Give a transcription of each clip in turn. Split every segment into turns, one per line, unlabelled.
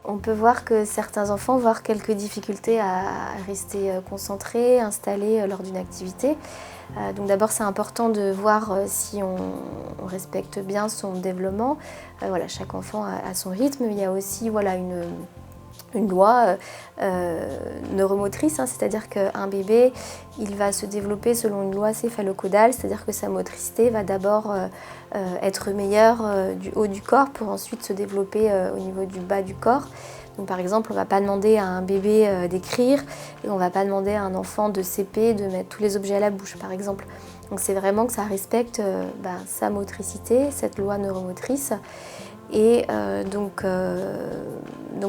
On peut voir que certains enfants vont avoir quelques difficultés à rester concentrés, installés lors d'une activité. Donc d'abord, c'est important de voir si on respecte bien son développement. Voilà, chaque enfant a son rythme. Il y a aussi voilà, une loi neuromotrice, hein, c'est-à-dire qu'un bébé, il va se développer selon une loi céphalocodale, c'est-à-dire que sa motricité va d'abord être meilleure du haut du corps pour ensuite se développer au niveau du bas du corps. Donc, par exemple, on ne va pas demander à un bébé d'écrire et on ne va pas demander à un enfant de CP de mettre tous les objets à la bouche, par exemple. Donc c'est vraiment que ça respecte sa motricité, cette loi neuromotrice. Et donc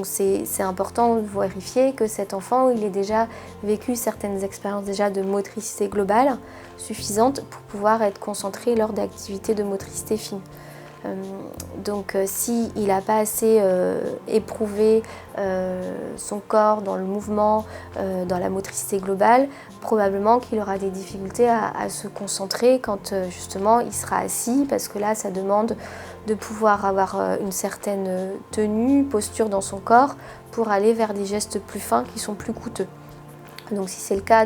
c'est important de vérifier que cet enfant il ait déjà vécu certaines expériences déjà de motricité globale suffisantes pour pouvoir être concentré lors d'activités de motricité fine. Donc s'il n'a pas assez éprouvé son corps dans le mouvement, dans la motricité globale, probablement qu'il aura des difficultés à se concentrer quand justement il sera assis, parce que là ça demande de pouvoir avoir une certaine tenue, posture dans son corps pour aller vers des gestes plus fins qui sont plus coûteux. Donc si c'est le cas,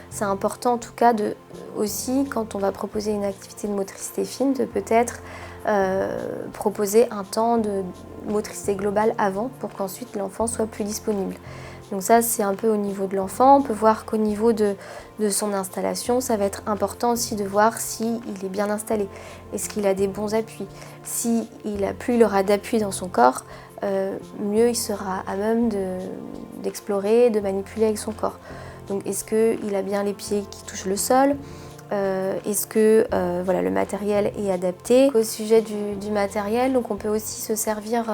c'est important en tout cas aussi quand on va proposer une activité de motricité fine de peut-être proposer un temps de motricité globale avant pour qu'ensuite l'enfant soit plus disponible. Donc ça c'est un peu au niveau de l'enfant. On peut voir qu'au niveau de son installation, ça va être important aussi de voir s'il est bien installé. Est-ce qu'il a des bons appuis? Plus il aura d'appui dans son corps, mieux il sera à même d'explorer, de manipuler avec son corps. Donc est-ce qu'il a bien les pieds qui touchent le sol? Est-ce que le matériel est adapté? Au sujet du matériel, donc on peut aussi se servir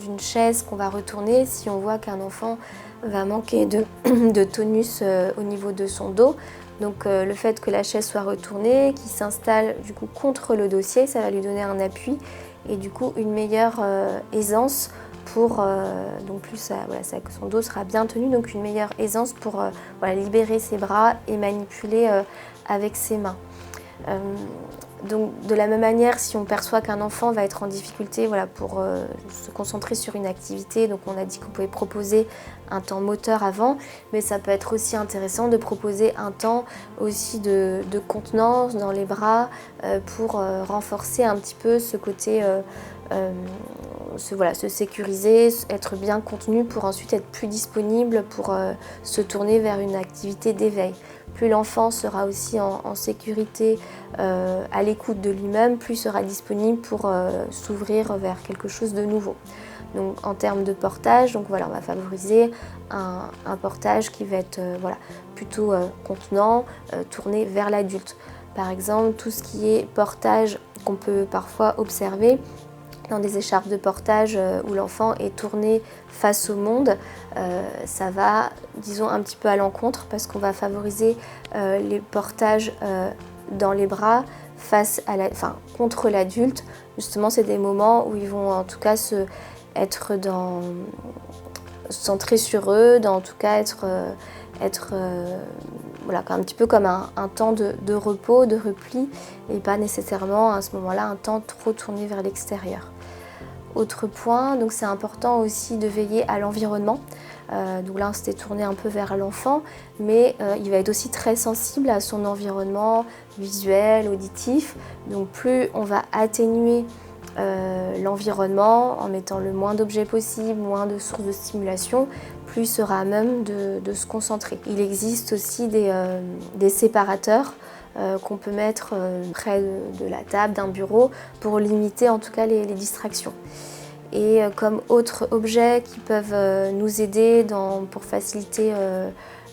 d'une chaise qu'on va retourner si on voit qu'un enfant va manquer de tonus au niveau de son dos. Donc le fait que la chaise soit retournée, qu'il s'installe du coup contre le dossier, ça va lui donner un appui et du coup une meilleure aisance pour que son dos sera bien tenu, donc une meilleure aisance pour libérer ses bras et manipuler avec ses mains. Donc de la même manière, si on perçoit qu'un enfant va être en difficulté pour se concentrer sur une activité, donc on a dit qu'on pouvait proposer un temps moteur avant, mais ça peut être aussi intéressant de proposer un temps aussi de contenance dans les bras pour renforcer un petit peu ce côté se sécuriser, être bien contenu pour ensuite être plus disponible pour se tourner vers une activité d'éveil. Plus l'enfant sera aussi en sécurité, à l'écoute de lui-même, plus il sera disponible pour s'ouvrir vers quelque chose de nouveau. Donc en termes de portage, on va favoriser un portage qui va être plutôt contenant, tourné vers l'adulte. Par exemple, tout ce qui est portage qu'on peut parfois observer dans des écharpes de portage où l'enfant est tourné face au monde, ça va, disons, un petit peu à l'encontre parce qu'on va favoriser les portages dans les bras contre l'adulte. Justement, c'est des moments où ils vont en tout cas être centrés sur eux, un petit peu comme un temps de repos, de repli, et pas nécessairement à ce moment-là un temps trop tourné vers l'extérieur. Autre point, donc c'est important aussi de veiller à l'environnement. Donc là, on s'était tourné un peu vers l'enfant, mais il va être aussi très sensible à son environnement visuel, auditif. Donc plus on va atténuer l'environnement en mettant le moins d'objets possible, moins de sources de stimulation, plus il sera à même de se concentrer. Il existe aussi des séparateurs qu'on peut mettre près de la table, d'un bureau, pour limiter en tout cas les distractions. Et comme autres objets qui peuvent nous aider pour faciliter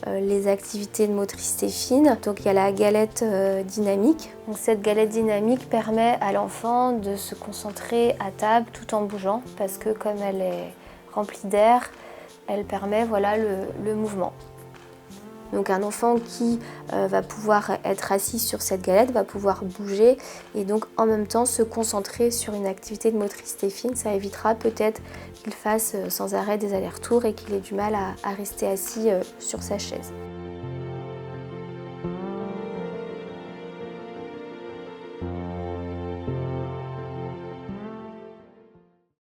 les activités de motricité fine, donc il y a la galette dynamique. Donc cette galette dynamique permet à l'enfant de se concentrer à table tout en bougeant, parce que comme elle est remplie d'air, elle permet le mouvement. Donc un enfant qui va pouvoir être assis sur cette galette va pouvoir bouger et donc en même temps se concentrer sur une activité de motricité fine. Ça évitera peut-être qu'il fasse sans arrêt des allers-retours et qu'il ait du mal à rester assis sur sa chaise.